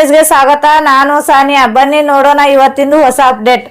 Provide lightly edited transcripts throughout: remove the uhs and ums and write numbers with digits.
ನ್ಯೂಸ್ಗೆ ಸ್ವಾಗತ. ನಾನು ಸಾನಿಯಾ. ಬನ್ನಿ ನೋಡೋಣ ಇವತ್ತಿಂದು ಹೊಸ ಅಪ್ಡೇಟ್.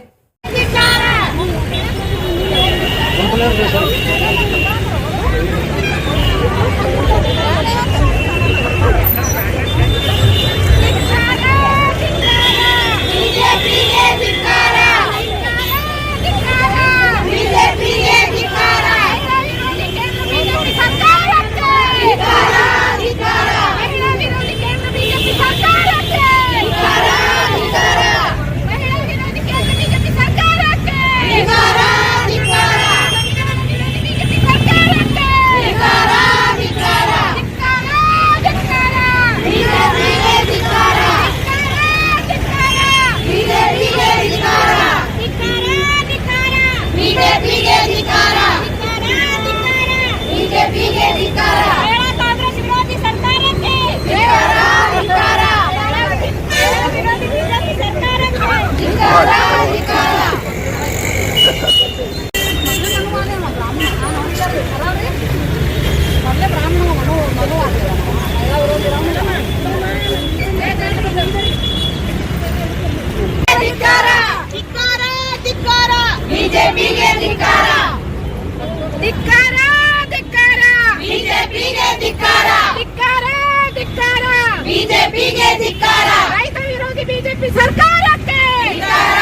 ಬಿಜೆಪಿಗೆ ಧಿಕ್ಕಾರ. ರೈತ ವಿರೋಧಿ ಬಿಜೆಪಿ ಸರ್ಕಾರಕ್ಕೆ ಧಿಕ್ಕಾರ.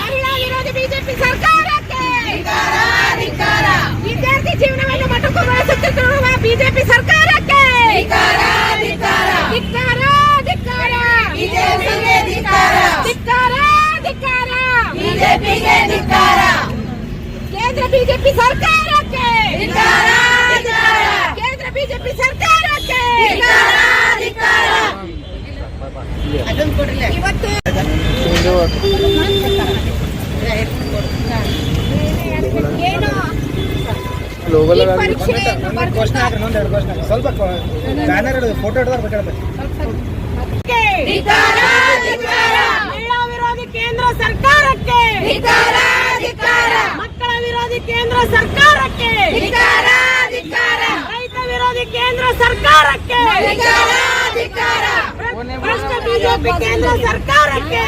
ಮಹಿಳಾ ವಿರೋಧಿ ಬಿಜೆಪಿ ಸರ್ಕಾರಕ್ಕೆ ಧಿಕ್ಕಾರ. ವಿದ್ಯಾರ್ಥಿ ಜೀವನವನ್ನು ಮೊಟಕುಗೊಳಿಸುತ್ತಿರುವ ಬಿಜೆಪಿ ಸರ್ಕಾರಕ್ಕೆ ಧಿಕ್ಕಾರ. ಬಿಜೆಪಿಗೆ ಧಿಕ್ಕಾರ. ಬಿಜೆಪಿಗೆ ಧಿಕ್ಕಾರ. ಕೇಂದ್ರ ಬಿಜೆಪಿ ಸರ್ಕಾರಕ್ಕೆ ಧಿಕ್ಕಾರ. ಕೇಂದ್ರ ಬಿಜೆಪಿ ಸರ್ಕಾರಕ್ಕೆ ಇವತ್ತು ಏನು ಸ್ವಲ್ಪ ಬ್ಯಾನರ್ ಫೋಟೋ ಮಹಿಳಾ ವಿರೋಧಿ ಕೇಂದ್ರ ಸರ್ಕಾರಕ್ಕೆ ಮಕ್ಕಳ ವಿರೋಧಿ ಕೇಂದ್ರ ಸರ್ಕಾರಕ್ಕೆ ರೈತ ವಿರೋಧಿ ಕೇಂದ್ರ ಸರ್ಕಾರಕ್ಕೆ ಭ್ರಷ್ಟ ಬಿಜೆಪಿ ಕೇಂದ್ರ ಸರ್ಕಾರಕ್ಕೆ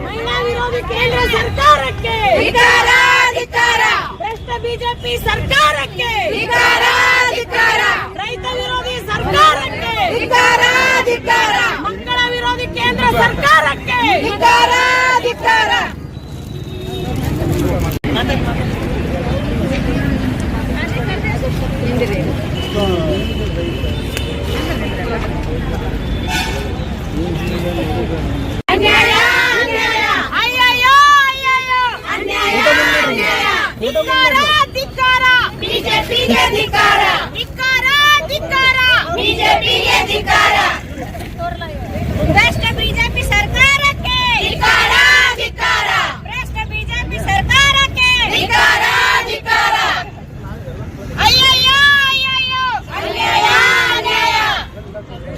ಮಹಿಳಾ ವಿರೋಧಿ ಕೇಂದ್ರ ಸರ್ಕಾರಕ್ಕೆ ಭ್ರಷ್ಟ ಬಿಜೆಪಿ ಸರ್ಕಾರಕ್ಕೆ ರೈತ ವಿರೋಧಿ ಸರ್ಕಾರಕ್ಕೆ ಮಕ್ಕಳ ವಿರೋಧಿ ಕೇಂದ್ರ ಸರ್ಕಾರಕ್ಕೆ ಅನ್ಯಾಯ. ಧಿಕ್ಕಾರ. ಬಿಜೆಪಿಗೆ ಧಿಕ್ಕಾರ. ಬಿಜೆಪಿಗೆ ಧಿಕ್ಕಾರ. ಭ್ರಷ್ಟ ಬಿಜೆಪಿ ಸರ್ಕಾರಕ್ಕೆ ಭ್ರಷ್ಟ ಬಿಜೆಪಿ ಸರ್ಕಾರಕ್ಕೆ ಅಯ್ಯಯ್ಯೋ ಅನ್ಯಾಯ.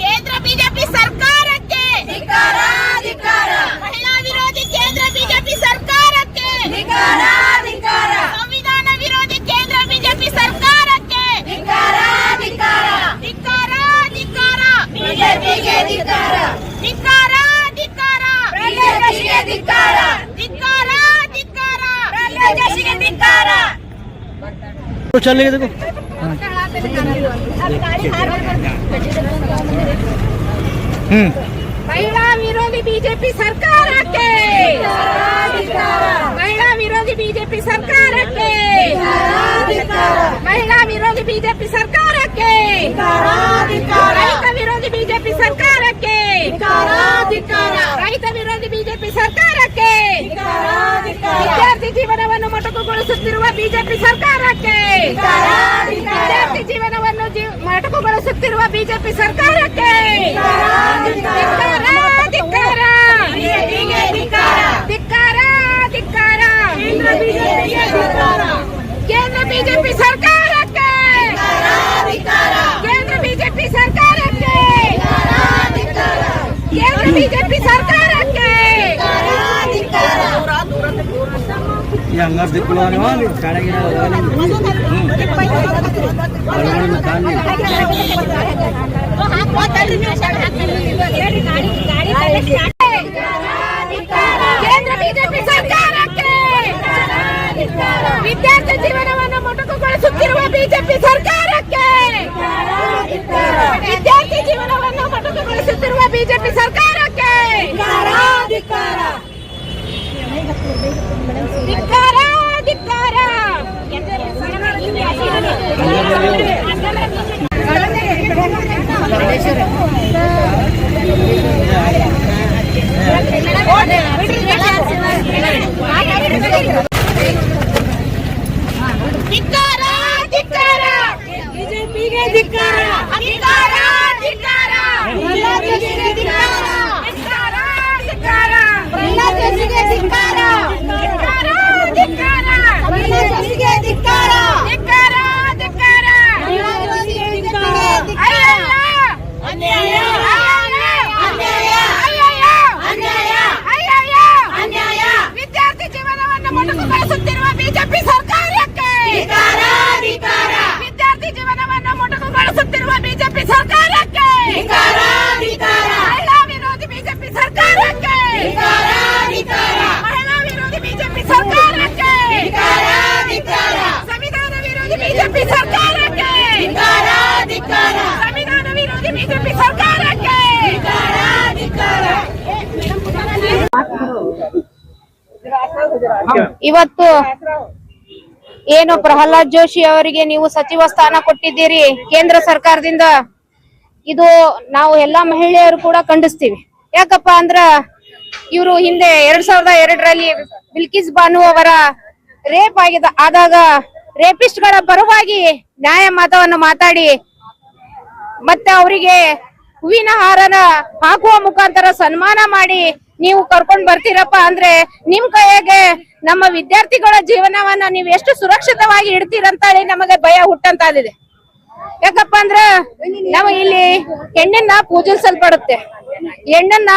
ಕೇಂದ್ರ ಬಿಜೆಪಿ ಸರ್ಕಾರಕ್ಕೆ ಮಹಿಳಾ ವಿರೋಧಿ ಕೇಂದ್ರ ಬಿಜೆಪಿ ಸರ್ಕಾರಕ್ಕೆ ಸಂವಿಧಾನ ವಿರೋಧಿ ಕೇಂದ್ರ ಬಿಜೆಪಿ ಸರ್ಕಾರಕ್ಕೆ ಬಿಜೆಪಿಗೆ ಧಿಕ್ಕಾರ. चलेगा देखो ಮಹಿಳಾ ವಿರೋಧಿ ಬಿಜೆಪಿ ಸರ್ಕಾರಕ್ಕೆ ಮಹಿಳಾ ವಿರೋಧಿ ಬಿಜೆಪಿ ಸರ್ಕಾರಕ್ಕೆ ಮಹಿಳಾ ವಿರೋಧಿ ಬಿಜೆಪಿ ಸರ್ಕಾರಕ್ಕೆ ರೈತ ವಿರೋಧಿ ಬಿಜೆಪಿ ಸರ್ಕಾರಕ್ಕೆ ರೈತ ವಿರೋಧಿ ಬಿಜೆಪಿ ಸರ್ಕಾರಕ್ಕೆ ವಿದ್ಯಾರ್ಥಿ ಜೀವನವನ್ನು ಮೊಟಕುಗೊಳಿಸುತ್ತಿರುವ ಬಿಜೆಪಿ ಸರ್ಕಾರಕ್ಕೆ ವಿದ್ಯಾರ್ಥಿ ಜೀವನವನ್ನು ಮೊಟಕುಗೊಳಿಸುತ್ತಿರುವ ಬಿಜೆಪಿ ಸರ್ಕಾರಕ್ಕೆ ಧಿಕ್ಕಾರ. ಕೇಂದ್ರ ಬಿಜೆಪಿ ಸರ್ಕಾರಕ್ಕೆ ಬಿಜೆಪಿ ಸರ್ಕಾರಕ್ಕೆ ಬಿಜೆಪಿ ಸರ್ಕಾರಕ್ಕೆ ಹಂಗಾರ ದಿಕ್ಕುಲು ನೀವು ಶಾಲೆಗೆ ಕೇಂದ್ರ ಬಿಜೆಪಿ ಸರ್ಕಾರಕ್ಕೆ ವಿದ್ಯಾರ್ಥಿ ಜೀವನವನ್ನು ಮೊಟಕುಗೊಳಿಸುತ್ತಿರುವ ಬಿಜೆಪಿ ಸರ್ಕಾರಕ್ಕೆ ವಿದ್ಯಾರ್ಥಿ ಜೀವನವನ್ನು ಮೊಟಕುಗೊಳಿಸುತ್ತಿರುವ ಬಿಜೆಪಿ ಸರ್ಕಾರಕ್ಕೆ ಧಿಕ್ಕಾರ ಧಿಕ್ಕಾರ. ಧಿಕ್ಕಾರ ಧಿಕ್ಕಾರ ಬಿಜೆಪಿಗೆ ಧಿಕ್ಕಾರ ಧಿಕ್ಕಾರ ಧಿಕ್ಕಾರ ಧಿಕ್ಕಾರ ಧಿಕ್ಕಾರ ಧಿಕ್ಕಾರ ಧಿಕ್ಕಾರ ವಿದ್ಯಾರ್ಥಿ ಜೀವನವನ್ನು ಮೊಟಕುಗೊಳಿಸುತ್ತಿರುವ ಬಿಜೆಪಿ ಸರ್ಕಾರಕ್ಕೆ ವಿದ್ಯಾರ್ಥಿ ಜೀವನವನ್ನು ಮೊಟಕುಗೊಳಿಸುತ್ತಿರುವ ಬಿಜೆಪಿ ಸರ್ಕಾರಕ್ಕೆ ಮಹಿಳಾ ವಿರೋಧಿ ಬಿಜೆಪಿ ಸರ್ಕಾರಕ್ಕೆ ಮಹಿಳಾ ವಿರೋಧಿ ಬಿಜೆಪಿ ಸರ್ಕಾರಕ್ಕೆ ಸಂವಿಧಾನ ವಿರೋಧಿ ಬಿಜೆಪಿ ಸರ್ಕಾರಕ್ಕೆ ಸಂವಿಧಾನ ವಿರೋಧಿ ಬಿಜೆಪಿ ಸರ್ಕಾರಕ್ಕೆ ಇವತ್ತು ಏನು ಪ್ರಹ್ಲಾದ್ ಜೋಶಿ ಅವರಿಗೆ ನೀವು ಸಚಿವ ಸ್ಥಾನ ಕೊಟ್ಟಿದ್ದೀರಿ ಕೇಂದ್ರ ಸರ್ಕಾರದಿಂದ, ಇದು ನಾವು ಎಲ್ಲಾ ಮಹಿಳೆಯರು ಕೂಡ ಖಂಡಿಸ್ತೀವಿ. ಯಾಕಪ್ಪ ಅಂದ್ರ ಇವರು ಹಿಂದೆ 2002ರಲ್ಲಿ ಬಿಲ್ಕಿಸ್ ಬಾನು ಅವರ ರೇಪ್ ಆದಾಗ ರೇಪಿಸ್ಟ್ ಗಳ ಪರವಾಗಿ ನ್ಯಾಯ ಮತವನ್ನು ಮಾತಾಡಿ ಮತ್ತೆ ಅವರಿಗೆ ಹೂವಿನ ಹಾರನ ಹಾಕುವ ಮುಖಾಂತರ ಸನ್ಮಾನ ಮಾಡಿ ನೀವು ಕರ್ಕೊಂಡ್ ಬರ್ತೀರಪ್ಪ ಅಂದ್ರೆ ನಿಮ್ ಕೈಯಾಗೆ ನಮ್ಮ ವಿದ್ಯಾರ್ಥಿಗಳ ಜೀವನವನ್ನ ನೀವು ಎಷ್ಟು ಸುರಕ್ಷಿತವಾಗಿ ಇಡ್ತೀರಂತ ಹೇಳಿ ನಮಗೆ ಭಯ ಹುಟ್ಟಂತಾದಿದೆ. ಯಾಕಪ್ಪ ಅಂದ್ರ ನಾವು ಇಲ್ಲಿ ಹೆಣ್ಣನ್ನ ಪೂಜಿಸಲ್ಪಡುತ್ತೆ. ಹೆಣ್ಣನ್ನ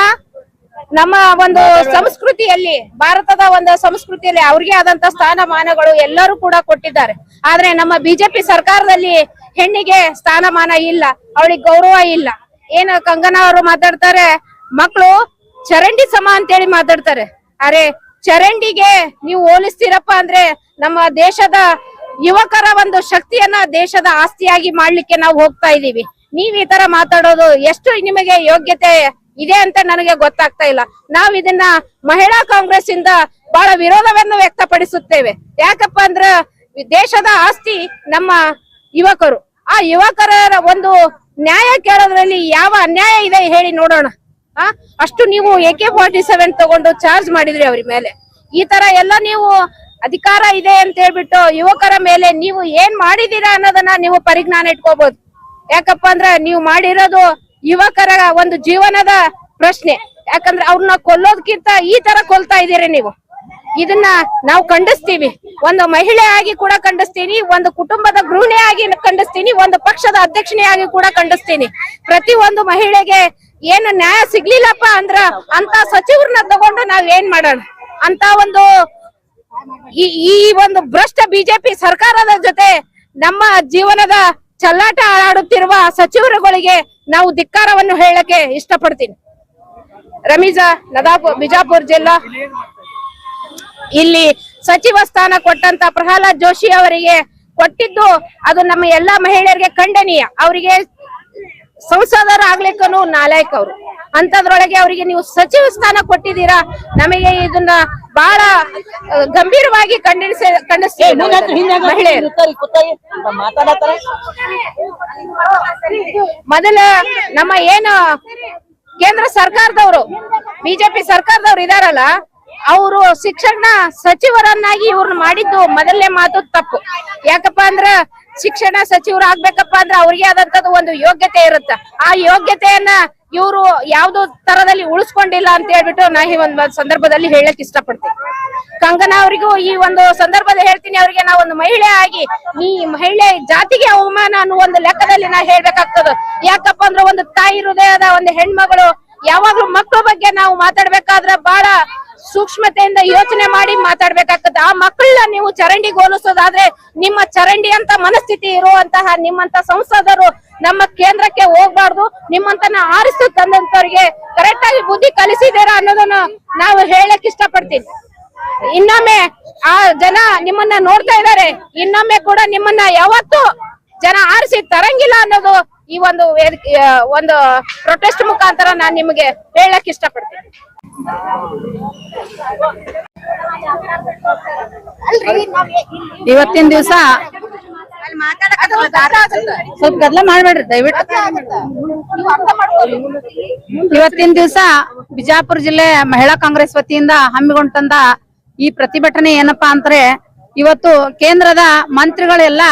ನಮ್ಮ ಒಂದು ಸಂಸ್ಕೃತಿಯಲ್ಲಿ, ಭಾರತದ ಒಂದು ಸಂಸ್ಕೃತಿಯಲ್ಲಿ ಅವ್ರಿಗೆ ಆದಂತ ಸ್ಥಾನಮಾನಗಳು ಎಲ್ಲರೂ ಕೂಡ ಕೊಟ್ಟಿದ್ದಾರೆ. ಆದ್ರೆ ನಮ್ಮ ಬಿಜೆಪಿ ಸರ್ಕಾರದಲ್ಲಿ ಹೆಣ್ಣಿಗೆ ಸ್ಥಾನಮಾನ ಇಲ್ಲ, ಅವಳಿಗೆ ಗೌರವ ಇಲ್ಲ. ಏನು ಕಂಗನಾ ಅವರು ಮಾತಾಡ್ತಾರೆ, ಮಕ್ಕಳು ಚರಂಡಿ ಸಮ ಅಂತೇಳಿ ಮಾತಾಡ್ತಾರೆ. ಅರೆ ಚರಂಡಿಗೆ ನೀವು ಹೋಲಿಸ್ತೀರಪ್ಪ ಅಂದ್ರೆ ನಮ್ಮ ದೇಶದ ಯುವಕರ ಒಂದು ಶಕ್ತಿಯನ್ನ ದೇಶದ ಆಸ್ತಿಯಾಗಿ ಮಾಡ್ಲಿಕ್ಕೆ ನಾವು ಹೋಗ್ತಾ ಇದೀವಿ. ನೀವ್ ಈ ತರ ಮಾತಾಡೋದು ಎಷ್ಟು ನಿಮಗೆ ಯೋಗ್ಯತೆ ಇದೆ ಅಂತ ನನಗೆ ಗೊತ್ತಾಗ್ತಾ ಇಲ್ಲ. ನಾವ್ ಇದನ್ನ ಮಹಿಳಾ ಕಾಂಗ್ರೆಸ್ ಇಂದ ಬಹಳ ವಿರೋಧವನ್ನು ವ್ಯಕ್ತಪಡಿಸುತ್ತೇವೆ. ಯಾಕಪ್ಪ ಅಂದ್ರ ದೇಶದ ಆಸ್ತಿ ನಮ್ಮ ಯುವಕರು. ಆ ಯುವಕರ ಒಂದು ನ್ಯಾಯ ಕೇಳೋದ್ರಲ್ಲಿ ಯಾವ ಅನ್ಯಾಯ ಇದೆ ಹೇಳಿ ನೋಡೋಣ. ಅಷ್ಟು ನೀವು AK-47 ತಗೊಂಡು ಚಾರ್ಜ್ ಮಾಡಿದ್ರಿ ಅವ್ರ ಮೇಲೆ. ಈ ತರ ಎಲ್ಲ ನೀವು ಅಧಿಕಾರ ಇದೆ ಅಂತ ಹೇಳ್ಬಿಟ್ಟು ಯುವಕರ ಮೇಲೆ ನೀವು ಏನ್ ಮಾಡಿದೀರಾ ಅನ್ನೋದನ್ನ ನೀವು ಪರಿಜ್ಞಾನ ಇಟ್ಕೋಬಹುದು. ಯಾಕಪ್ಪ ಅಂದ್ರ ನೀವು ಮಾಡಿರೋದು ಯುವಕರ ಒಂದು ಜೀವನದ ಪ್ರಶ್ನೆ. ಯಾಕಂದ್ರೆ ಅವ್ರನ್ನ ಕೊಲ್ಲೋದಕ್ಕಿಂತ ಈ ತರ ಕೊಲ್ತಾ ಇದೀರಿ ನೀವು. ಇದನ್ನ ನಾವು ಖಂಡಿಸ್ತೀವಿ. ಒಂದು ಮಹಿಳೆ ಆಗಿ ಕೂಡ ಖಂಡಿಸ್ತೀನಿ, ಒಂದು ಕುಟುಂಬದ ಗೃಹಿಣಿಯಾಗಿ ಖಂಡಿಸ್ತೀನಿ, ಒಂದು ಪಕ್ಷದ ಅಧ್ಯಕ್ಷನೆಯಾಗಿ ಕೂಡ ಖಂಡಿಸ್ತೀನಿ. ಪ್ರತಿ ಒಂದು ಮಹಿಳೆಗೆ ಏನು ನ್ಯಾಯ ಸಿಗ್ಲಿಲ್ಲಪ್ಪ ಅಂದ್ರ ಅಂತ ಸಚಿವರನ್ನ ತಗೊಂಡು ನಾವ್ ಏನ್ ಮಾಡೋಣ ಅಂತ ಒಂದು ಈ ಒಂದು ಭ್ರಷ್ಟ ಬಿಜೆಪಿ ಸರ್ಕಾರದ ಜೊತೆ ನಮ್ಮ ಜೀವನದ ಚಲ್ಲಾಟ ಆಡುತ್ತಿರುವ ಸಚಿವರುಗಳಿಗೆ ನಾವು ಧಿಕ್ಕಾರವನ್ನು ಹೇಳಕ್ಕೆ ಇಷ್ಟಪಡ್ತೀನಿ. ರಮೀಜಾ ನದಾಪುರ್, ಬಿಜಾಪುರ ಜಿಲ್ಲಾ. ಇಲ್ಲಿ ಸಚಿವ ಸ್ಥಾನ ಕೊಟ್ಟಂತ ಪ್ರಹ್ಲಾದ್ ಜೋಶಿ ಅವರಿಗೆ ಕೊಟ್ಟಿದ್ದು ಅದು ನಮ್ಮ ಎಲ್ಲಾ ಮಹಿಳೆಯರಿಗೆ ಖಂಡನೀಯ. ಅವರಿಗೆ ಸಂಸದರಾಗ್ಲಿಕ್ಕೂ ನಾಲಾಯಕ ಅವರು. ಅಂತದ್ರೊಳಗೆ ಅವರಿಗೆ ನೀವು ಸಚಿವ ಸ್ಥಾನ ಕೊಟ್ಟಿದ್ದೀರಾ. ನಮಗೆ ಇದನ್ನ ಬಹಳ ಗಂಭೀರವಾಗಿ ಖಂಡಿಸ್ತೀವಿ ಮಹಿಳೆಯರು. ಮೊದಲ ನಮ್ಮ ಏನು ಕೇಂದ್ರ ಸರ್ಕಾರದವರು, ಬಿಜೆಪಿ ಸರ್ಕಾರದವ್ರು ಇದಾರಲ್ಲ, ಅವರು ಶಿಕ್ಷಣ ಸಚಿವರನ್ನಾಗಿ ಇವ್ರನ್ನ ಮಾಡಿದ್ದು ಮೊದಲನೇ ಮಾತು ತಪ್ಪು. ಯಾಕಪ್ಪ ಅಂದ್ರ ಶಿಕ್ಷಣ ಸಚಿವರು ಆಗ್ಬೇಕಪ್ಪ ಅಂದ್ರೆ ಅವ್ರಿಗೆ ಆದಂತದ್ದು ಒಂದು ಯೋಗ್ಯತೆ ಇರುತ್ತ. ಆ ಯೋಗ್ಯತೆಯನ್ನ ಇವರು ಯಾವ್ದು ತರದಲ್ಲಿ ಉಳಿಸ್ಕೊಂಡಿಲ್ಲ ಅಂತ ಹೇಳ್ಬಿಟ್ಟು ನಾ ಈ ಒಂದು ಸಂದರ್ಭದಲ್ಲಿ ಹೇಳಕ್ ಇಷ್ಟಪಡ್ತೀನಿ. ಕಂಗನಾ ಅವರಿಗೂ ಈ ಒಂದು ಸಂದರ್ಭದಲ್ಲಿ ಹೇಳ್ತೀನಿ, ಅವ್ರಿಗೆ ನಾ ಒಂದು ಮಹಿಳೆ ಆಗಿ ಈ ಮಹಿಳೆ ಜಾತಿಗೆ ಅವಮಾನ ಅನ್ನೋ ಒಂದು ಲೆಕ್ಕದಲ್ಲಿ ನಾ ಹೇಳ್ಬೇಕಾಗ್ತದ. ಯಾಕಪ್ಪ ಅಂದ್ರೆ ಒಂದು ತಾಯಿ ಹೃದಯದ ಒಂದು ಹೆಣ್ಮಗಳು ಯಾವಾಗ್ಲೂ ಮಕ್ಕಳ ಬಗ್ಗೆ ನಾವು ಮಾತಾಡ್ಬೇಕಾದ್ರೆ ಬಹಳ ಸೂಕ್ಷ್ಮತೆಯಿಂದ ಯೋಚನೆ ಮಾಡಿ ಮಾತಾಡ್ಬೇಕಾಗ್ತದೆ. ಆ ಮಕ್ಕಳನ್ನ ನೀವು ಚರಂಡಿಗೆ ಹೋಲಿಸೋದಾದ್ರೆ ನಿಮ್ಮ ಚರಂಡಿ ಅಂತ ಮನಸ್ಥಿತಿ ಇರುವಂತಹ ನಿಮ್ಮಂತ ಸಂಸದರು ನಮ್ಮ ಕೇಂದ್ರಕ್ಕೆ ಹೋಗ್ಬಾರ್ದು. ನಿಮ್ಮಂತನ ಆರಿಸಿ ತಂದಂತವ್ರಿಗೆ ಕರೆಕ್ಟ್ ಆಗಿ ಬುದ್ಧಿ ಕಲಿಸಿದ್ದೀರಾ ಅನ್ನೋದನ್ನ ನಾವು ಹೇಳಕ್ ಇಷ್ಟಪಡ್ತೀನಿ. ಇನ್ನೊಮ್ಮೆ ಆ ಜನ ನಿಮ್ಮನ್ನ ನೋಡ್ತಾ ಇದ್ದಾರೆ. ಇನ್ನೊಮ್ಮೆ ಕೂಡ ನಿಮ್ಮನ್ನ ಯಾವತ್ತೂ ಜನ ಆರಿಸಿ ತರಂಗಿಲ್ಲ ಅನ್ನೋದು ಈ ಒಂದು ಪ್ರೊಟೆಸ್ಟ್ ಮುಖಾಂತರ ನಾನ್ ನಿಮಗೆ ಹೇಳಕ್ ಇಷ್ಟಪಡ್ತೀನಿ. ಇವತ್ತಿನ ದಿವಸ ಸ್ವಲ್ಪ ಗದ್ದಲ ಮಾಡ್ಬೇಡ್ರಿ ದಯವಿಟ್ಟು. ಇವತ್ತಿನ ದಿವಸ ಬಿಜಾಪುರ ಜಿಲ್ಲೆ ಮಹಿಳಾ ಕಾಂಗ್ರೆಸ್ ವತಿಯಿಂದ ಹಮ್ಮಿಕೊಂಡಂತ ಈ ಪ್ರತಿಭಟನೆ ಏನಪ್ಪಾ ಅಂದ್ರೆ, ಇವತ್ತು ಕೇಂದ್ರದ ಮಂತ್ರಿಗಳೆಲ್ಲ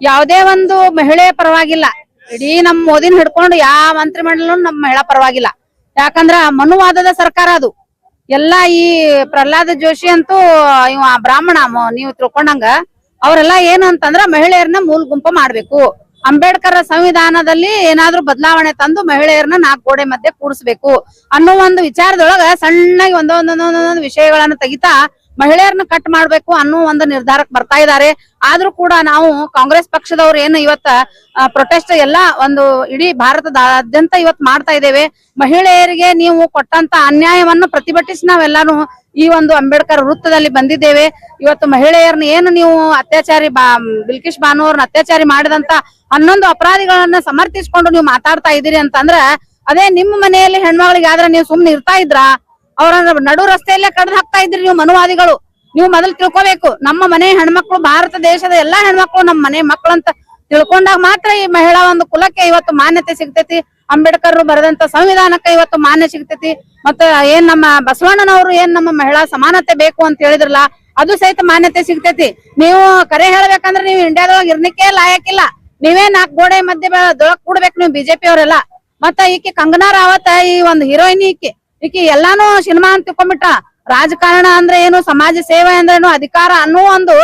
ಯಾವುದೇ ಒಂದು ಮಹಿಳೆ ಪರವಾಗಿಲ್ಲ, ಇಡೀ ನಮ್ ಮೋದಿನ ಹಿಡ್ಕೊಂಡು ಯಾವ ಮಂತ್ರಿ ಮಂಡಲ ನಮ್ಮ ಮಹಿಳಾ ಪರವಾಗಿಲ್ಲ. ಯಾಕಂದ್ರ ಮನುವಾದದ ಸರ್ಕಾರ ಅದು ಎಲ್ಲ. ಈ ಪ್ರಹ್ಲಾದ್ ಜೋಶಿ ಅಂತೂ ಇವ ಬ್ರಾಹ್ಮಣ, ನೀವು ತಿಳ್ಕೊಂಡಂಗ ಅವ್ರೆಲ್ಲಾ ಏನು ಅಂತಂದ್ರ ಮಹಿಳೆಯರನ್ನ ಮೂಲ ಗುಂಪ ಮಾಡ್ಬೇಕು, ಅಂಬೇಡ್ಕರ್ ಸಂವಿಧಾನದಲ್ಲಿ ಏನಾದ್ರೂ ಬದಲಾವಣೆ ತಂದು ಮಹಿಳೆಯರನ್ನ 4 ಗೋಡೆ ಮಧ್ಯೆ ಕೂಡಿಸ್ಬೇಕು ಅನ್ನೋ ಒಂದು ವಿಚಾರದೊಳಗ ಸಣ್ಣಗೆ ಒಂದೊಂದೊಂದೊಂದೊಂದು ವಿಷಯಗಳನ್ನ ತೆಗಿತಾ ಮಹಿಳೆಯರನ್ನ ಕಟ್ ಮಾಡ್ಬೇಕು ಅನ್ನೋ ಒಂದು ನಿರ್ಧಾರಕ್ಕೆ ಬರ್ತಾ ಇದ್ದಾರೆ. ಆದ್ರೂ ಕೂಡ ನಾವು ಕಾಂಗ್ರೆಸ್ ಪಕ್ಷದವ್ರು ಏನು ಇವತ್ತ ಪ್ರೊಟೆಸ್ಟ್ ಎಲ್ಲ ಒಂದು ಇಡೀ ಭಾರತದಾದ್ಯಂತ ಇವತ್ತು ಮಾಡ್ತಾ ಇದ್ದೇವೆ. ಮಹಿಳೆಯರಿಗೆ ನೀವು ಕೊಟ್ಟಂತ ಅನ್ಯಾಯವನ್ನು ಪ್ರತಿಭಟಿಸಿ ನಾವೆಲ್ಲಾನು ಈ ಒಂದು ಅಂಬೇಡ್ಕರ್ ವೃತ್ತದಲ್ಲಿ ಬಂದಿದ್ದೇವೆ. ಇವತ್ತು ಮಹಿಳೆಯರನ್ನ ಏನು ನೀವು ಅತ್ಯಾಚಾರಿ ಬಿಲ್ಕಿಶ್ ಬಾನು ಅವ್ರನ್ನ ಅತ್ಯಾಚಾರಿ ಮಾಡಿದಂತ 11 ಅಪರಾಧಿಗಳನ್ನ ಸಮರ್ಥಿಸಿಕೊಂಡು ನೀವು ಮಾತಾಡ್ತಾ ಇದ್ದೀರಿ ಅಂತಂದ್ರ, ಅದೇ ನಿಮ್ಮ ಮನೆಯಲ್ಲಿ ಹೆಣ್ಮಗಳಿಗೆ ಆದ್ರೆ ನೀವು ಸುಮ್ನೆ ಇರ್ತಾ ಇದ್ರಾ? ಅವ್ರನ್ನ ನಡು ರಸ್ತೆಯಲ್ಲೇ ಕಡ್ದು ಹಾಕ್ತಾ ಇದ್ರಿ ನೀವು ಮನುವಾದಿಗಳು. ನೀವು ಮೊದಲು ತಿಳ್ಕೊಬೇಕು, ನಮ್ಮ ಮನೆ ಹೆಣ್ಮಕ್ಳು ಭಾರತ ದೇಶದ ಎಲ್ಲಾ ಹೆಣ್ಮಕ್ಳು ನಮ್ಮ ಮನೆ ಮಕ್ಕಳಂತ ತಿಳ್ಕೊಂಡಾಗ ಮಾತ್ರ ಈ ಮಹಿಳಾ ಒಂದು ಕುಲಕ್ಕೆ ಇವತ್ತು ಮಾನ್ಯತೆ ಸಿಗ್ತೈತಿ. ಅಂಬೇಡ್ಕರ್ ಬರೆದಂತ ಸಂವಿಧಾನಕ್ಕೆ ಇವತ್ತು ಮಾನ್ಯ ಸಿಗ್ತೈತಿ. ಮತ್ತ ಏನ್ ನಮ್ಮ ಬಸವಣ್ಣನವರು ಏನ್ ನಮ್ಮ ಮಹಿಳಾ ಸಮಾನತೆ ಬೇಕು ಅಂತ ಹೇಳಿದ್ರಲ್ಲ, ಅದು ಸಹಿತ ಮಾನ್ಯತೆ ಸಿಗ್ತೈತಿ. ನೀವು ಕರೆ ಹೇಳ್ಬೇಕಂದ್ರೆ ನೀವು ಇಂಡಿಯಾದೊಳಗೆ ಇರ್ಲಿಕ್ಕೆ ಲಾಯಕ್ಕಿಲ್ಲ. ನೀವೇ 4 ಗೋಡೆ ಮಧ್ಯೆ ದೊಳಕ್ ಕೂಡ್ಬೇಕು ನೀವು ಬಿಜೆಪಿ ಅವರೆಲ್ಲ. ಮತ್ತ ಈಕಿ ಕಂಗನಾ ರಾವತ್ ಈ ಒಂದು ಹೀರೋಯಿನ್ ಈಕಿ ಎಲ್ಲಾನು ಸಿನಿಮಾ ಅಂತ ತಿಳ್ಕೊಂಡ್ಬಿಟ್ಟ. ರಾಜಕಾರಣ ಅಂದ್ರೆ ಏನು, ಸಮಾಜ ಸೇವೆ ಅಂದ್ರೆ ಏನು, ಅಧಿಕಾರ ಅನ್ನೋ ಒಂದು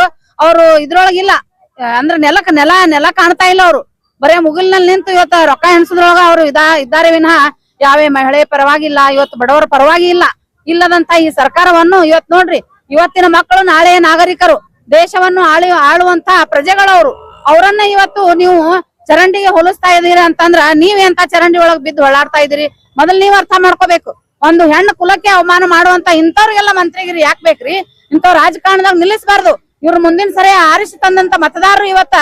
ಅವ್ರು ಇದ್ರೊಳಗಿಲ್ಲ. ಅಂದ್ರೆ ನೆಲ ಕಾಣ್ತಾ ಇಲ್ಲ. ಅವ್ರು ಬರೇ ಮುಗಿಲ್ನಲ್ಲಿ ನಿಂತು ಇವತ್ತು ರೊಕ್ಕ ಎಣಿಸೋದ್ರೊಳಗ ಅವ್ರು ಇದ್ದಾರೆ ವಿನಃ ಯಾವೇ ಮಹಿಳೆ ಪರವಾಗಿಲ್ಲ, ಇವತ್ತು ಬಡವರ ಪರವಾಗಿ ಇಲ್ಲದಂತ ಈ ಸರ್ಕಾರವನ್ನು ಇವತ್ ನೋಡ್ರಿ, ಇವತ್ತಿನ ಮಕ್ಕಳು ನಾಳೆ ನಾಗರಿಕರು, ದೇಶವನ್ನು ಆಳುವಂತ ಪ್ರಜೆಗಳವರು. ಅವರನ್ನ ಇವತ್ತು ನೀವು ಚರಂಡಿಗೆ ಹೋಲಿಸ್ತಾ ಇದೀರಿ ಅಂತಂದ್ರ ನೀವೆಂತ ಚರಂಡಿ ಒಳಗ್ ಬಿದ್ದು ಹೊಳ್ಳಾಡ್ತಾ ಇದೀರಿ? ಮೊದಲ್ ನೀವ್ ಅರ್ಥ ಮಾಡ್ಕೋಬೇಕು. ಒಂದು ಹೆಣ್ಣು ಕುಲಕ್ಕೆ ಅವಮಾನ ಮಾಡುವಂತ ಇಂಥವ್ರಿಗೆಲ್ಲ ಮಂತ್ರಿಗಿರಿ ಯಾಕೆ ಬೇಕ್ರಿ? ಇಂಥವ್ ರಾಜಕಾರಣದಾಗ ನಿಲ್ಲಿಸಬಾರ್ದು. ಇವ್ರು ಮುಂದಿನ ಸರಿ ಆರಿಸಿ ತಂದಂತ ಮತದಾರರು ಇವತ್ತ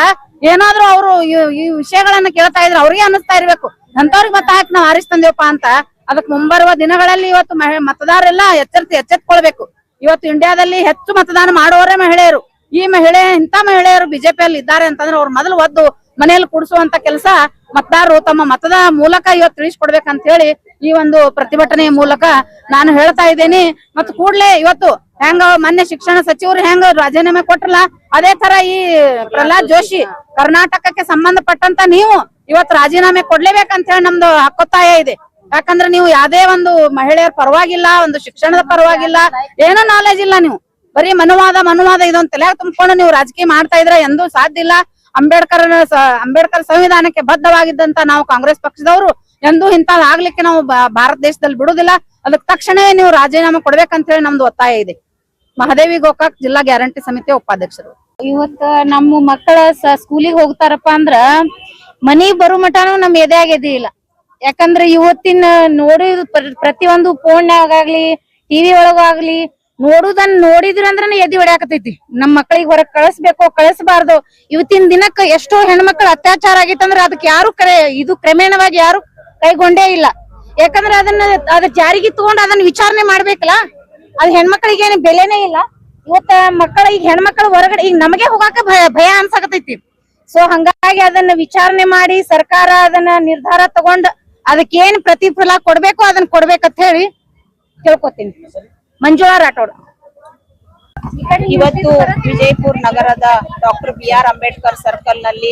ಏನಾದ್ರು ಅವರು ಈ ವಿಷಯಗಳನ್ನ ಕೇಳ್ತಾ ಇದ್ರೆ ಅವ್ರಿಗೆ ಅನಿಸ್ತಾ ಇರ್ಬೇಕು, ಅಂತವ್ರಿಗೆ ಮತ ಹಾಕಿ ನಾವ್ ಆರಿಸಿ ತಂದೇವಪ್ಪ ಅಂತ. ಅದಕ್ಕೆ ಮುಂಬರುವ ದಿನಗಳಲ್ಲಿ ಇವತ್ತು ಮತದಾರರೆಲ್ಲ ಎಚ್ಚೆತ್ಕೊಳ್ಬೇಕು. ಇವತ್ತು ಇಂಡಿಯಾದಲ್ಲಿ ಹೆಚ್ಚು ಮತದಾನ ಮಾಡುವವರೇ ಮಹಿಳೆಯರು. ಇಂಥ ಮಹಿಳೆಯರು ಬಿಜೆಪಿಯಲ್ಲಿ ಇದ್ದಾರೆ ಅಂತಂದ್ರೆ ಅವ್ರು ಮೊದಲು ಒದ್ದು ಮನೆಯಲ್ಲಿ ಕೂಡಿಸುವಂತ ಕೆಲಸ ಮತದಾರರು ತಮ್ಮ ಮತದ ಮೂಲಕ ಇವತ್ತು ತಿಳಿಸ್ಕೊಡ್ಬೇಕಂತ ಹೇಳಿ ಈ ಒಂದು ಪ್ರತಿಭಟನೆಯ ಮೂಲಕ ನಾನು ಹೇಳ್ತಾ ಇದ್ದೇನೆ. ಮತ್ತು ಕೂಡ್ಲೆ ಇವತ್ತು ಹೆಂಗ ಮೊನ್ನೆ ಶಿಕ್ಷಣ ಸಚಿವರು ಹೆಂಗ ರಾಜೀನಾಮೆ ಕೊಟ್ರಲ್ಲ, ಅದೇ ತರ ಈ ಪ್ರಹ್ಲಾದ್ ಜೋಶಿ ಕರ್ನಾಟಕಕ್ಕೆ ಸಂಬಂಧಪಟ್ಟಂತ ನೀವು ಇವತ್ತು ರಾಜೀನಾಮೆ ಕೊಡ್ಲೇಬೇಕಂತ ಹೇಳಿ ನಮ್ದು ಹಕ್ಕೊತ್ತಾಯ ಇದೆ. ಯಾಕಂದ್ರೆ ನೀವು ಯಾವ್ದೇ ಒಂದು ಮಹಿಳೆಯರ ಪರವಾಗಿಲ್ಲ, ಒಂದು ಶಿಕ್ಷಣದ ಪರವಾಗಿಲ್ಲ, ಏನೋ ನಾಲೆಜ್ ಇಲ್ಲ. ನೀವು ಬರೀ ಮನುವಾದ ಇದೊಂದು ತಲೆಯಾಗ ತುಂಬಿಕೊಂಡು ನೀವು ರಾಜಕೀಯ ಮಾಡ್ತಾ ಇದ್ರೆ ಎಂದೂ ಸಾಧ್ಯ ಇಲ್ಲ. ಅಂಬೇಡ್ಕರ್ ಸಂವಿಧಾನಕ್ಕೆ ಬದ್ಧವಾಗಿದ್ದಂತ ನಾವು ಕಾಂಗ್ರೆಸ್ ಪಕ್ಷದವರು ಎಂದೂ ಇಂಥದ್ ಆಗ್ಲಿಕ್ಕೆ ನಾವು ಭಾರತ ದೇಶದಲ್ಲಿ ಬಿಡುದಿಲ್ಲ. ಅದಕ್ಕೆ ತಕ್ಷಣವೇ ನೀವು ರಾಜೀನಾಮೆ ಕೊಡ್ಬೇಕಂತ ಹೇಳಿ ನಮ್ದು ಒತ್ತಾಯ ಇದೆ. ಮಹಾದೇವಿ ಗೋಕಾಕ್ ಜಿಲ್ಲಾ ಗ್ಯಾರಂಟಿ ಸಮಿತಿಯ ಉಪಾಧ್ಯಕ್ಷರು. ಇವತ್ತ ನಮ್ಮ ಮಕ್ಕಳ ಸ್ಕೂಲಿಗೆ ಹೋಗ್ತಾರಪ್ಪ ಅಂದ್ರ ಮನಿಗ್ ಬರೋ ಮಟನು ನಮ್ ಎದೆ ಇಲ್ಲ. ಯಾಕಂದ್ರೆ ಇವತ್ತಿನ ನೋಡಿದ ಪ್ರತಿಯೊಂದು ಫೋನ್ಯಾಗಾಗ್ಲಿ ಟಿವಿ ಒಳಗಾಗ್ಲಿ ನೋಡಿದ್ರ ಅಂದ್ರ ಎದಿ ಹೊಡ್ಯಾಕತೈತಿ. ನಮ್ ಮಕ್ಕಳಿಗೆ ಹೊರಗ್ ಕಳಿಸಬಾರ್ದು. ಇವತ್ತಿನ ದಿನಕ್ಕ ಎಷ್ಟೋ ಹೆಣ್ಮಕ್ಳು ಅತ್ಯಾಚಾರ ಆಗೈತಂದ್ರ ಅದಕ್ಕೆ ಯಾರು ಕ್ರಮೇಣವಾಗಿ ಯಾರು ಕೈಗೊಂಡೇ ಇಲ್ಲ. ಯಾಕಂದ್ರೆ ಅದ ಜಾರಿಗೆ ತಗೊಂಡ್ ಅದನ್ನ ವಿಚಾರಣೆ ಮಾಡ್ಬೇಕಲ್ಲ. ಅದ್ ಹೆಣ್ಮಕ್ಳಿಗೆ ಏನು ಬೆಲೆನೇ ಇಲ್ಲ. ಇವತ್ತ ಈಗ ಹೆಣ್ಮಕ್ಳು ಹೊರಗಡೆ ಈಗ ನಮಗೆ ಹೋಗಾಕ ಭಯ ಅನ್ಸಾಕತೈತಿ. ಸೊ ಹಂಗಾಗಿ ಅದನ್ನ ವಿಚಾರಣೆ ಮಾಡಿ ಸರ್ಕಾರ ಅದನ್ನ ನಿರ್ಧಾರ ತಗೊಂಡ್ ಅದಕ್ಕೇನ್ ಪ್ರತಿಫಲ ಕೊಡ್ಬೇಕು ಅದನ್ನ ಕೊಡ್ಬೇಕಂತ ಹೇಳಿ ಕೇಳ್ಕೊತೀನಿ. ಮಂಜುಳಾ ರಾಠೋಡ್. ಇವತ್ತು ವಿಜಯಪುರ ನಗರದ ಡಾಕ್ಟರ್ BR ಅಂಬೇಡ್ಕರ್ ಸರ್ಕಲ್ ನಲ್ಲಿ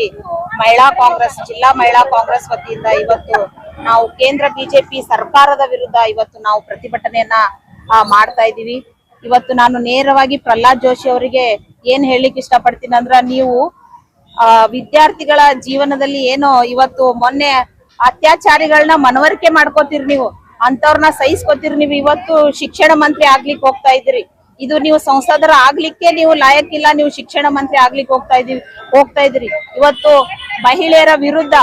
ಜಿಲ್ಲಾ ಮಹಿಳಾ ಕಾಂಗ್ರೆಸ್ ವತಿಯಿಂದ ಇವತ್ತು ನಾವು ಕೇಂದ್ರ ಬಿಜೆಪಿ ಸರ್ಕಾರದ ವಿರುದ್ಧ ಇವತ್ತು ನಾವು ಪ್ರತಿಭಟನೆಯನ್ನ ಮಾಡ್ತಾ ಇದೀವಿ. ಇವತ್ತು ನಾನು ನೇರವಾಗಿ ಪ್ರಹ್ಲಾದ್ ಜೋಶಿ ಅವರಿಗೆ ಏನ್ ಹೇಳಿಕ್ ಇಷ್ಟಪಡ್ತೀನಿ ಅಂದ್ರ, ನೀವು ವಿದ್ಯಾರ್ಥಿಗಳ ಜೀವನದಲ್ಲಿ ಏನೋ ಇವತ್ತು ಮೊನ್ನೆ ಅತ್ಯಾಚಾರಿಗಳನ್ನ ಮನವರಿಕೆ ಮಾಡ್ಕೋತೀರಿ ನೀವು. ಅಂತವ್ರನ್ನ ಸಹಿಸ್ಕೊತೀರಿ. ನೀವು ಇವತ್ತು ಶಿಕ್ಷಣ ಮಂತ್ರಿ ಆಗ್ಲಿಕ್ಕೆ ಹೋಗ್ತಾ ಇದ್ದೀರಿ. ಇದು ನೀವು ಸಂಸದರ ಆಗ್ಲಿಕ್ಕೆ ನೀವು ಲಾಯಕ್ಕಿಲ್ಲ, ನೀವು ಶಿಕ್ಷಣ ಮಂತ್ರಿ ಆಗ್ಲಿಕ್ಕೆ ಹೋಗ್ತಾ ಇದ್ದೀರಿ. ಇವತ್ತು ಮಹಿಳೆಯರ ವಿರುದ್ಧ,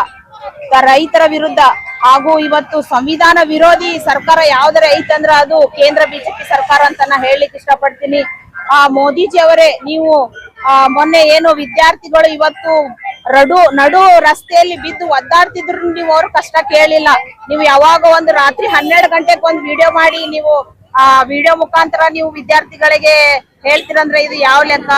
ರೈತರ ವಿರುದ್ಧ ಹಾಗೂ ಇವತ್ತು ಸಂವಿಧಾನ ವಿರೋಧಿ ಸರ್ಕಾರ ಯಾವ್ದಾರ ಐತಂದ್ರ ಅದು ಕೇಂದ್ರ ಬಿಜೆಪಿ ಸರ್ಕಾರ ಅಂತ ನಾ ಹೇಳಲಿಕ್ಕೆ ಇಷ್ಟಪಡ್ತೀನಿ. ಮೋದಿಜಿ ಅವರೇ, ನೀವು ಮೊನ್ನೆ ಏನು ವಿದ್ಯಾರ್ಥಿಗಳು ಇವತ್ತು ನಡು ರಸ್ತೆಯಲ್ಲಿ ಬಿದ್ದು ಒದ್ದಾಡ್ತಿದ್ರು, ನೀವು ಅವ್ರ ಕಷ್ಟ ಕೇಳಿಲ್ಲ. ನೀವು ಯಾವಾಗ ಒಂದು ರಾತ್ರಿ 12 ಗಂಟೆಗೆ ಒಂದು ವಿಡಿಯೋ ಮಾಡಿ ನೀವು ಆ ವಿಡಿಯೋ ಮುಖಾಂತರ ನೀವು ವಿದ್ಯಾರ್ಥಿಗಳಿಗೆ ಹೇಳ್ತೀರಂದ್ರೆ ಇದು ಯಾವ ಲೆಕ್ಕ?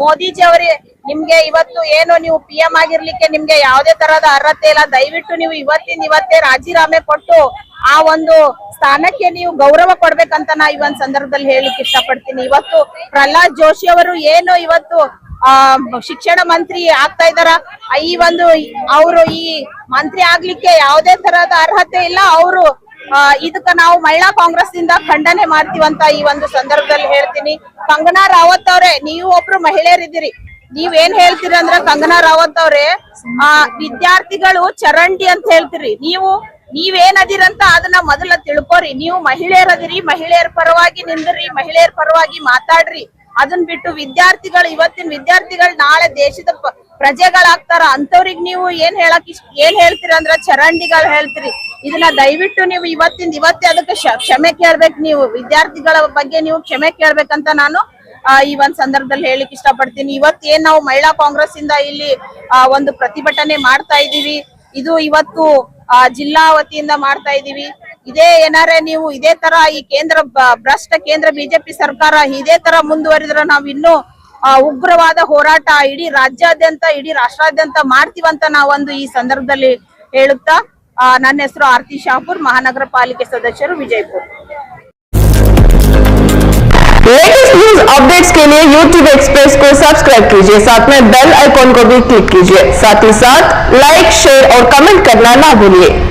ಮೋದಿಜಿ ಅವರೇ, ನಿಮ್ಗೆ ಇವತ್ತು ಏನು ನೀವು PM ಆಗಿರ್ಲಿಕ್ಕೆ ನಿಮ್ಗೆ ಯಾವುದೇ ತರಹದ ಅರ್ಹತೆ ಇಲ್ಲ. ದಯವಿಟ್ಟು ನೀವು ಇವತ್ತೇ ರಾಜೀನಾಮೆ ಕೊಟ್ಟು ಆ ಒಂದು ಸ್ಥಾನಕ್ಕೆ ನೀವು ಗೌರವ ಕೊಡ್ಬೇಕಂತ ನಾ ಈ ಒಂದ್ ಸಂದರ್ಭದಲ್ಲಿ ಹೇಳಿಕ್ಕೆ ಇಷ್ಟಪಡ್ತೀನಿ. ಇವತ್ತು ಪ್ರಹ್ಲಾದ್ ಜೋಶಿ ಅವರು ಏನು ಇವತ್ತು ಶಿಕ್ಷಣ ಮಂತ್ರಿ ಆಗ್ತಾ ಇದಾರ, ಅವರು ಈ ಮಂತ್ರಿ ಆಗ್ಲಿಕ್ಕೆ ಯಾವುದೇ ತರಹದ ಅರ್ಹತೆ ಇಲ್ಲ. ಅವರು ಇದಕ್ಕ ನಾವು ಮಹಿಳಾ ಕಾಂಗ್ರೆಸ್ ಇಂದ ಖಂಡನೆ ಮಾಡ್ತೀವಂತ ಈ ಒಂದು ಸಂದರ್ಭದಲ್ಲಿ ಹೇಳ್ತೀನಿ. ಕಂಗನಾ ರಾವತ್ ಅವ್ರೆ, ನೀವು ಒಬ್ರು ಮಹಿಳೆಯರಿದ್ದೀರಿ, ನೀವೇನ್ ಹೇಳ್ತೀರಿ ಅಂದ್ರ ಕಂಗನಾ ರಾವತ್ ಅವ್ರೆ, ವಿದ್ಯಾರ್ಥಿಗಳು ಚರಂಡಿ ಅಂತ ಹೇಳ್ತೀರಿ. ನೀವೇನದಿರಂತ ಅದನ್ನ ಮೊದಲ ತಿಳ್ಕೊರಿ. ನೀವು ಮಹಿಳೆಯರದಿರಿ, ಮಹಿಳೆಯರ ಪರವಾಗಿ ನಿಂದ್ರಿ, ಮಹಿಳೆಯರ ಪರವಾಗಿ ಮಾತಾಡ್ರಿ. ಅದನ್ ಬಿಟ್ಟು ಇವತ್ತಿನ ವಿದ್ಯಾರ್ಥಿಗಳು ನಾಳೆ ದೇಶದ ಪ್ರಜೆಗಳಾಗ್ತಾರ, ಅಂತವ್ರಿಗೆ ನೀವು ಏನ್ ಹೇಳ್ತೀರಿ ಅಂದ್ರ ಚರಂಡಿಗಳು ಹೇಳ್ತೀರಿ. ಇದನ್ನ ದಯವಿಟ್ಟು ನೀವು ಇವತ್ತೇ ಅದಕ್ಕೆ ಕ್ಷಮೆ ಕೇಳ್ಬೇಕು. ನೀವು ವಿದ್ಯಾರ್ಥಿಗಳ ಬಗ್ಗೆ ನೀವು ಕ್ಷಮೆ ಕೇಳ್ಬೇಕಂತ ನಾನು ಈ ಒಂದ್ ಸಂದರ್ಭದಲ್ಲಿ ಹೇಳಿಕ್ ಇಷ್ಟಪಡ್ತೀನಿ. ಇವತ್ತೇನ್ ನಾವು ಮಹಿಳಾ ಕಾಂಗ್ರೆಸ್ ಇಂದ ಇಲ್ಲಿ ಒಂದು ಪ್ರತಿಭಟನೆ ಮಾಡ್ತಾ ಇದೀವಿ, ಇದು ಇವತ್ತು ಜಿಲ್ಲಾ ವತಿಯಿಂದ ಮಾಡ್ತಾ ಇದೀವಿ. ನೀವು ಇದೇ ತರ ಈ ಭ್ರಷ್ಟ ಕೇಂದ್ರ ಬಿಜೆಪಿ ಸರ್ಕಾರ ಇದೇ ತರ ಮುಂದುವರಿದ್ರೆ ನಾವು ಇನ್ನೂ ಉಗ್ರವಾದ ಹೋರಾಟ ಇಡೀ ರಾಜ್ಯಾದ್ಯಂತ, ಇಡೀ ರಾಷ್ಟ್ರಾದ್ಯಂತ ಮಾಡ್ತೀವಂತ ನಾವೊಂದು ಈ ಸಂದರ್ಭದಲ್ಲಿ ಹೇಳುತ್ತಾ, ನನ್ನ ಹೆಸರು ಆರತಿ ಶಾಪುರ್, ಮಹಾನಗರ ಪಾಲಿಕೆ ಸದಸ್ಯರು, ವಿಜಯಪುರ. लेटेस्ट न्यूज अपडेट्स के लिए YouTube एक्सप्रेस को सब्सक्राइब कीजिए, साथ में बेल आइकॉन को भी क्लिक कीजिए। साथ ही साथ लाइक, शेयर और कमेंट करना ना भूलिए।